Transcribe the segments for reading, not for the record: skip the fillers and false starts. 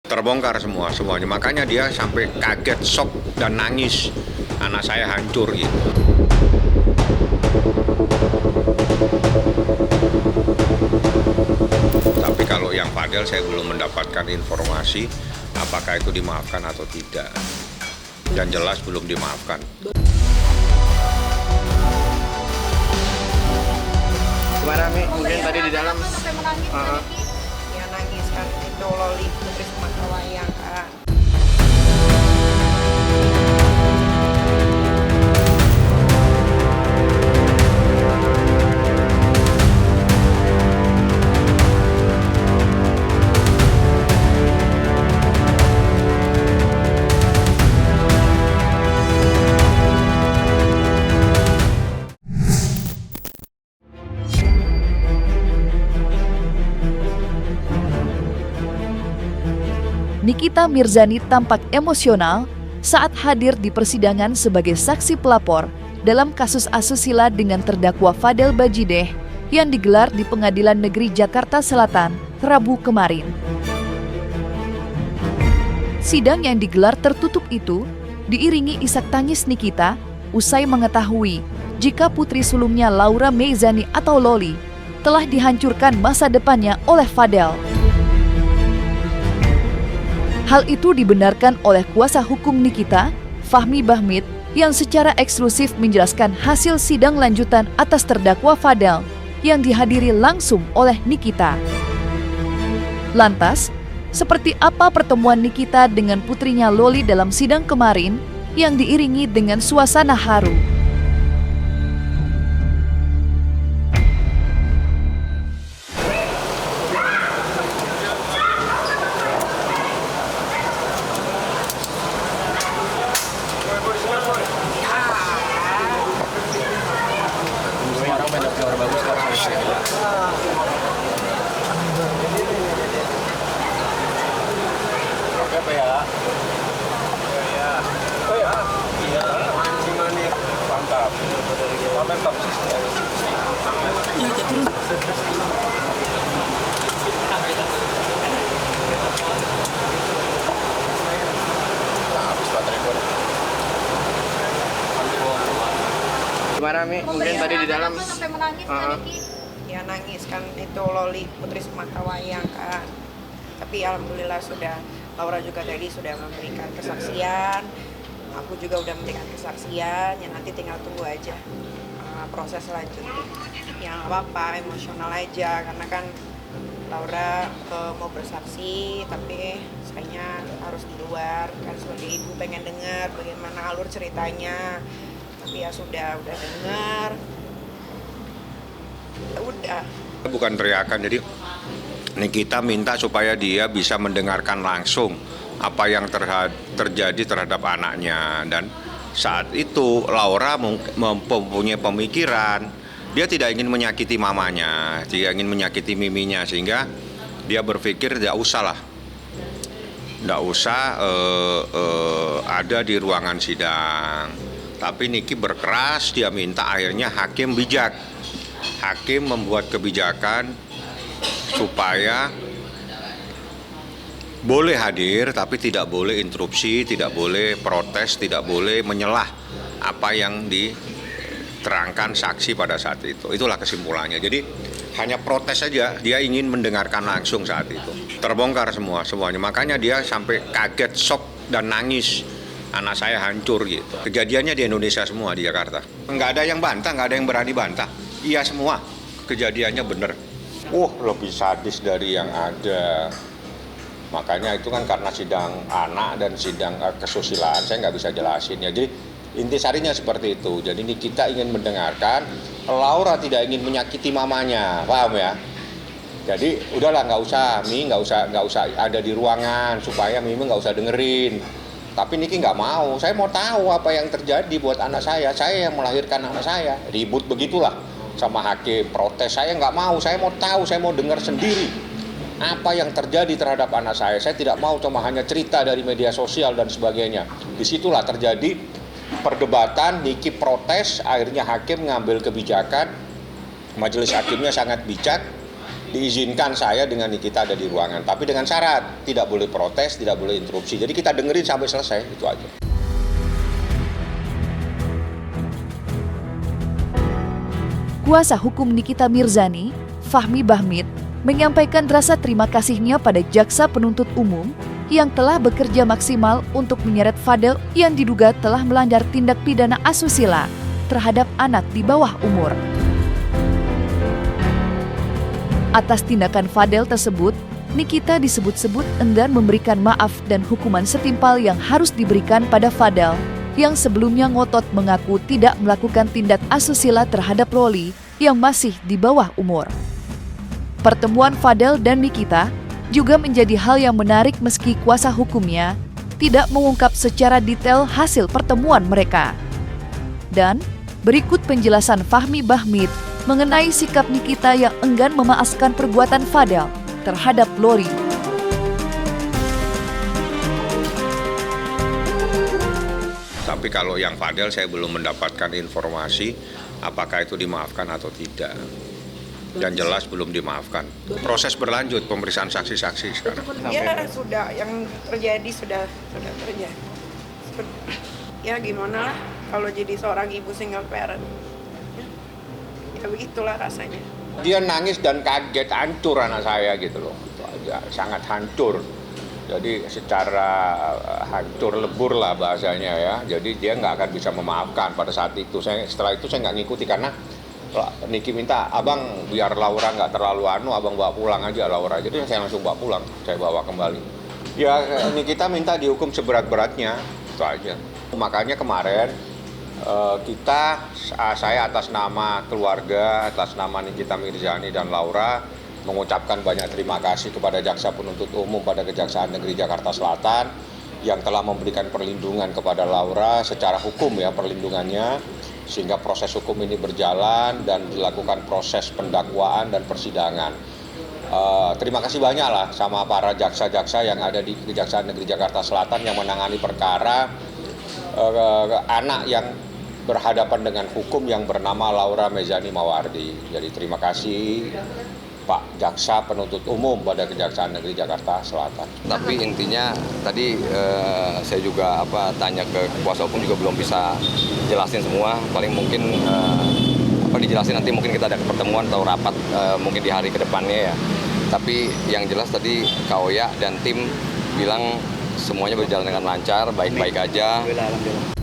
Terbongkar semuanya. Makanya dia sampai kaget, shock, dan nangis. Anak saya hancur gitu. Tapi kalau yang Fadel saya belum mendapatkan informasi apakah itu dimaafkan atau tidak. Yang jelas belum dimaafkan. Gimana Mi? Mungkin tadi di dalam sampai menangis ya nangis kan itu Loli Putri Sematawayang kan. Nikita Mirzani tampak emosional saat hadir di persidangan sebagai saksi pelapor dalam kasus asusila dengan terdakwa Fadel Bajideh yang digelar di Pengadilan Negeri Jakarta Selatan, Rabu kemarin. Sidang yang digelar tertutup itu diiringi isak tangis Nikita usai mengetahui jika putri sulungnya Laura Meizani atau Loli telah dihancurkan masa depannya oleh Fadel. Hal itu dibenarkan oleh kuasa hukum Nikita, Fahmi Bahmid, yang secara eksklusif menjelaskan hasil sidang lanjutan atas terdakwa Fadel yang dihadiri langsung oleh Nikita. Lantas, seperti apa pertemuan Nikita dengan putrinya Loli dalam sidang kemarin yang diiringi dengan suasana haru? Orang banyak suara bagus sekarang. Oke apa ya? Iya. Gimana nih? Mantap. Mantap sih. Habis baterai gue. Gimana Mi? Mungkin tadi di dalam sampai menangis ya nangis kan itu Loli Putri Sematawayang kan. Tapi alhamdulillah sudah Laura juga tadi sudah memberikan kesaksian. Aku juga udah memberikan kesaksian. Ya nanti tinggal tunggu aja proses selanjutnya. Yang apa-apa emosional aja karena kan Laura mau bersaksi tapi sayangnya harus di luar kan sebagai ibu pengen dengar bagaimana alur ceritanya. Tapi ya sudah dengar. Ya udah. Bukan teriakan, jadi Nikita minta supaya dia bisa mendengarkan langsung apa yang terjadi terhadap anaknya. Dan saat itu Laura mempunyai pemikiran, dia tidak ingin menyakiti mamanya, dia ingin menyakiti miminya, sehingga dia berpikir tidak usah ada di ruangan sidang. Tapi Niki berkeras, dia minta, akhirnya hakim bijak. Hakim membuat kebijakan supaya boleh hadir tapi tidak boleh interupsi, tidak boleh protes, tidak boleh menyelah apa yang diterangkan saksi pada saat itu. Itulah kesimpulannya. Jadi hanya protes saja, dia ingin mendengarkan langsung saat itu. Terbongkar semuanya. Makanya dia sampai kaget, shock, dan nangis. Anak saya hancur gitu. Kejadiannya di Indonesia semua, di Jakarta. Nggak ada yang bantah, nggak ada yang berani bantah. Iya semua, kejadiannya benar. Lebih sadis dari yang ada. Makanya itu kan karena sidang anak dan sidang kesusilaan, saya nggak bisa jelasin ya. Jadi intisarinya seperti itu. Jadi ini kita ingin mendengarkan, Laura tidak ingin menyakiti mamanya, paham ya? Jadi udahlah, nggak usah ada di ruangan supaya Mimi nggak usah dengerin. Tapi Niki nggak mau, saya mau tahu apa yang terjadi buat anak saya yang melahirkan anak saya. Ribut begitulah sama hakim, protes, saya nggak mau, saya mau tahu, saya mau dengar sendiri apa yang terjadi terhadap anak saya tidak mau cuma hanya cerita dari media sosial dan sebagainya. Disitulah terjadi perdebatan, Niki protes, akhirnya hakim ngambil kebijakan, majelis hakimnya sangat bijak, diizinkan saya dengan Nikita ada di ruangan, tapi dengan syarat tidak boleh protes, tidak boleh interupsi. Jadi kita dengerin sampai selesai, itu aja. Kuasa hukum Nikita Mirzani, Fahmi Bahmid, menyampaikan rasa terima kasihnya pada jaksa penuntut umum yang telah bekerja maksimal untuk menyeret Fadel yang diduga telah melanggar tindak pidana asusila terhadap anak di bawah umur. Atas tindakan Fadel tersebut, Nikita disebut-sebut enggan memberikan maaf dan hukuman setimpal yang harus diberikan pada Fadel, yang sebelumnya ngotot mengaku tidak melakukan tindak asusila terhadap Loli yang masih di bawah umur. Pertemuan Fadel dan Nikita juga menjadi hal yang menarik meski kuasa hukumnya tidak mengungkap secara detail hasil pertemuan mereka. Dan berikut penjelasan Fahmi Bahmid mengenai sikap Nikita yang enggan memaafkan perbuatan Fadel terhadap Lori. Tapi kalau yang Fadel saya belum mendapatkan informasi apakah itu dimaafkan atau tidak. Yang jelas belum dimaafkan. Proses berlanjut pemeriksaan saksi-saksi sekarang. Ya sudah, yang terjadi sudah terjadi. Ya gimana lah kalau jadi seorang ibu single parent. Ya begitulah rasanya. Dia nangis dan kaget, hancur anak saya gitu loh. Itu aja, sangat hancur. Jadi secara hancur lebur lah bahasanya ya. Jadi dia nggak akan bisa memaafkan pada saat itu. Setelah itu saya nggak ngikuti karena Niki minta, abang biar Laura nggak terlalu abang bawa pulang aja Laura. Jadi saya langsung bawa pulang, saya bawa kembali. Ya Nikita minta dihukum seberat-beratnya, itu aja. Makanya kemarin saya atas nama keluarga, atas nama Nikita Mirzani dan Laura mengucapkan banyak terima kasih kepada Jaksa Penuntut Umum pada Kejaksaan Negeri Jakarta Selatan yang telah memberikan perlindungan kepada Laura secara hukum ya perlindungannya, sehingga proses hukum ini berjalan dan dilakukan proses pendakwaan dan persidangan. Terima kasih banyak lah sama para jaksa-jaksa yang ada di Kejaksaan Negeri Jakarta Selatan yang menangani perkara anak yang berhadapan dengan hukum yang bernama Laura Mezani Mawardi. Jadi terima kasih Pak Jaksa Penuntut Umum pada Kejaksaan Negeri Jakarta Selatan. Tapi intinya tadi saya juga tanya ke kuasa hukum juga belum bisa jelasin semua. Paling mungkin dijelasin nanti mungkin kita ada pertemuan atau rapat mungkin di hari kedepannya ya. Tapi yang jelas tadi Kak Oya dan tim bilang semuanya berjalan dengan lancar, baik-baik aja. Alhamdulillah.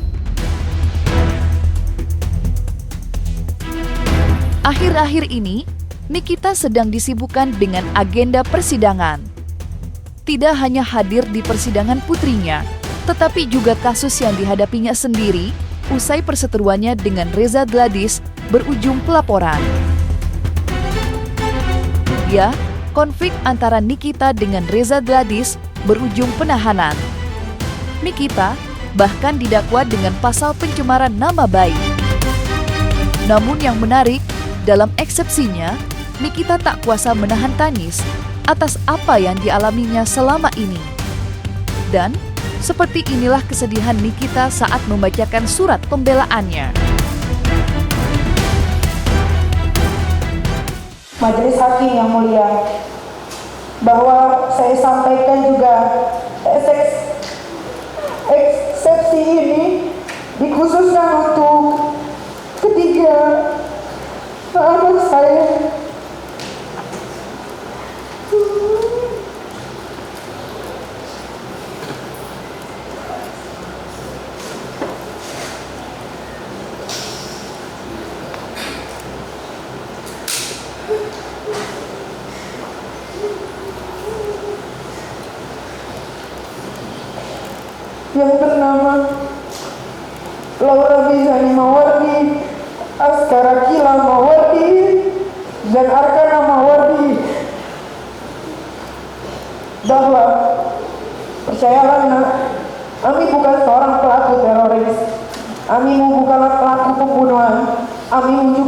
Akhir-akhir ini, Nikita sedang disibukkan dengan agenda persidangan. Tidak hanya hadir di persidangan putrinya, tetapi juga kasus yang dihadapinya sendiri usai perseteruannya dengan Reza Gladys berujung pelaporan. Ya, konflik antara Nikita dengan Reza Gladys berujung penahanan. Nikita bahkan didakwa dengan pasal pencemaran nama baik. Namun yang menarik, dalam eksepsinya, Nikita tak kuasa menahan tangis atas apa yang dialaminya selama ini. Dan seperti inilah kesedihan Nikita saat membacakan surat pembelaannya. Majelis Hakim yang mulia, bahwa saya sampaikan juga eksepsi ini dikhususkan untuk ketiga anak saya. Yang bernama Laura Mezani Mawardi, Askara Kila Mawardi, dan Arkana Mawardi, bahwa percayalah nak, Ami bukan seorang pelaku teroris, Amimu bukanlah pelaku pembunuhan, Amimu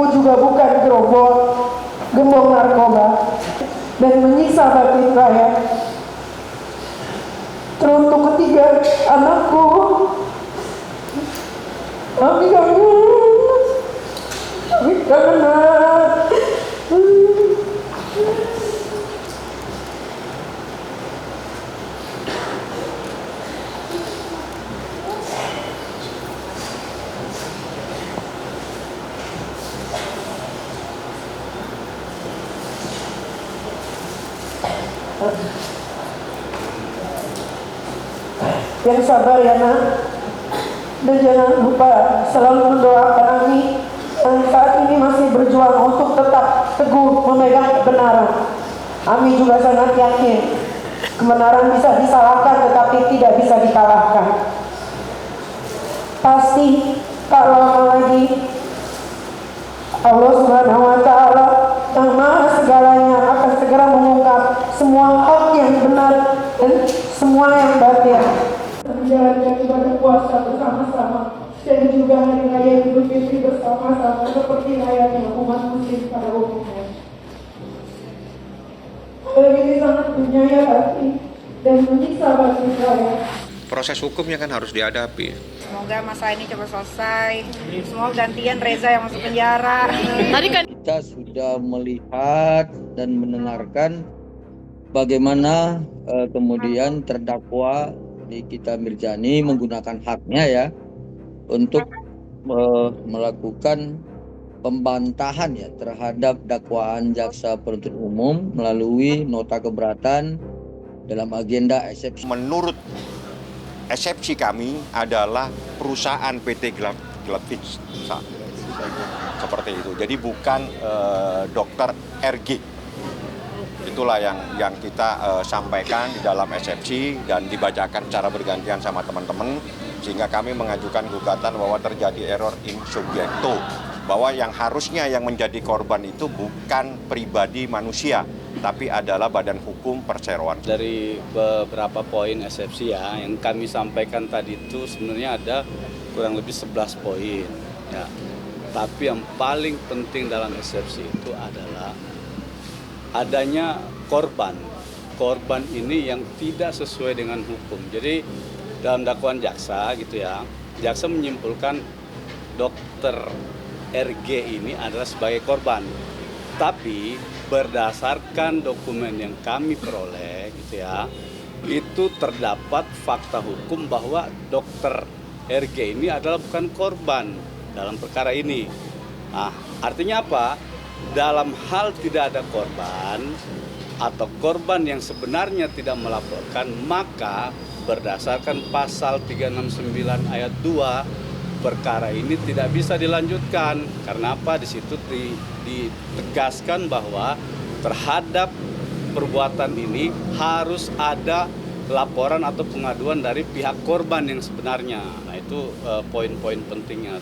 juga bukan gembong narkoba dan menyiksa batin saya. Teruntuk ketiga anakku, Ami kangen. Yang sabar ya nak, dan jangan lupa selalu mendoakan Ami yang saat ini masih berjuang untuk tetap teguh memegang kebenaran. Ami juga sangat yakin kebenaran bisa disalahkan tetapi tidak bisa dikalahkan. Pasti tak lama lagi Allah Subhanahu wa Ta'ala yang Maha segalanya akan segera mengungkap semua hak yang benar dan semua yang batil. Menjalankan ibadah puasa bersama-sama dan juga hari raya Idul Fitri bersama-sama seperti layaknya umat muslim pada umumnya. Ini sangat menyayat hati dan menyiksa bagi saya. Proses hukumnya kan harus dihadapi. Semoga masa ini cepat selesai. Semua gantian Reza yang masuk penjara. Kita sudah melihat dan mendengarkan bagaimana kemudian terdakwa Nikita Mirzani menggunakan haknya ya untuk melakukan pembantahan ya terhadap dakwaan jaksa penuntut umum melalui nota keberatan dalam agenda eksepsi. Menurut eksepsi kami adalah perusahaan PT Glavix seperti itu. Jadi bukan dokter RG. Itulah yang kita sampaikan di dalam eksepsi dan dibacakan secara bergantian sama teman-teman, sehingga kami mengajukan gugatan bahwa terjadi error in subjecto, bahwa yang harusnya yang menjadi korban itu bukan pribadi manusia, tapi adalah badan hukum perseroan. Dari beberapa poin eksepsi ya, yang kami sampaikan tadi itu sebenarnya ada kurang lebih 11 poin. Ya. Tapi yang paling penting dalam eksepsi itu adalah adanya korban. Korban ini yang tidak sesuai dengan hukum. Jadi dalam dakwaan jaksa gitu ya, jaksa menyimpulkan dokter RG ini adalah sebagai korban. Tapi berdasarkan dokumen yang kami peroleh gitu ya, itu terdapat fakta hukum bahwa dokter RG ini adalah bukan korban dalam perkara ini. Nah, artinya apa? Dalam hal tidak ada korban atau korban yang sebenarnya tidak melaporkan, maka berdasarkan pasal 369 ayat 2 perkara ini tidak bisa dilanjutkan. Karena apa? Di situ ditegaskan bahwa terhadap perbuatan ini harus ada laporan atau pengaduan dari pihak korban yang sebenarnya. Nah, itu poin-poin pentingnya.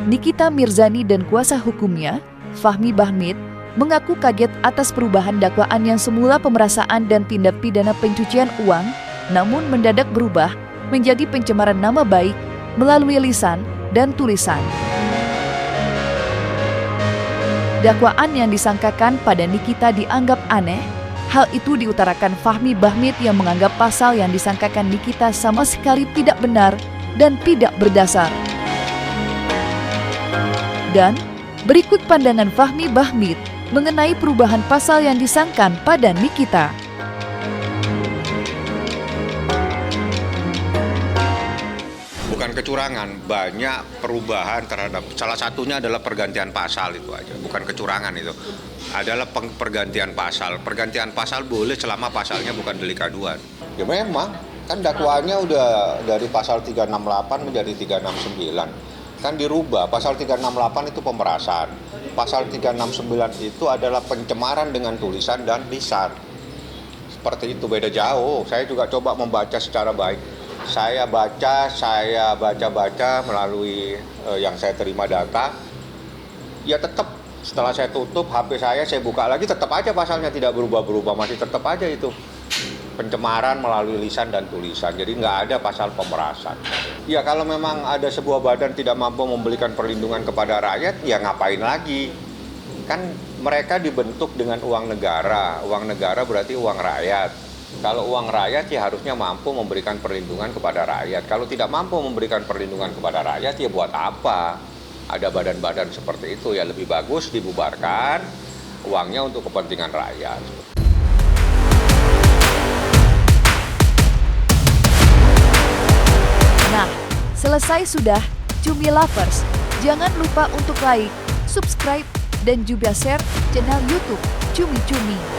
Nikita Mirzani dan kuasa hukumnya, Fahmi Bahmid, mengaku kaget atas perubahan dakwaan yang semula pemerasan dan tindak pidana pencucian uang, namun mendadak berubah menjadi pencemaran nama baik melalui lisan dan tulisan. Dakwaan yang disangkakan pada Nikita dianggap aneh. Hal itu diutarakan Fahmi Bahmid yang menganggap pasal yang disangkakan Nikita sama sekali tidak benar dan tidak berdasar. Dan berikut pandangan Fahmi Bahmid mengenai perubahan pasal yang disangkakan pada Nikita. Bukan kecurangan, banyak perubahan terhadap, salah satunya adalah pergantian pasal itu aja, bukan kecurangan itu. Adalah pergantian pasal. Pergantian pasal boleh selama pasalnya bukan delik aduan. Ya memang, kan dakwaannya udah dari pasal 368 menjadi 369. Kan dirubah, pasal 368 itu pemerasan, pasal 369 itu adalah pencemaran dengan tulisan dan lisan. Seperti itu, beda jauh. Saya juga coba membaca secara baik. Saya baca melalui yang saya terima data, ya tetap setelah saya tutup HP saya buka lagi, tetap aja pasalnya tidak berubah-berubah, masih tetap aja itu pencemaran melalui lisan dan tulisan. Jadi nggak ada pasal pemerasan. Ya kalau memang ada sebuah badan tidak mampu memberikan perlindungan kepada rakyat, ya ngapain lagi? Kan mereka dibentuk dengan uang negara. Uang negara berarti uang rakyat. Kalau uang rakyat ya harusnya mampu memberikan perlindungan kepada rakyat. Kalau tidak mampu memberikan perlindungan kepada rakyat, ya buat apa? Ada badan-badan seperti itu, ya lebih bagus dibubarkan, uangnya untuk kepentingan rakyat. Nah, selesai sudah, Cumi Lovers. Jangan lupa untuk like, subscribe, dan juga share channel YouTube Cumi Cumi.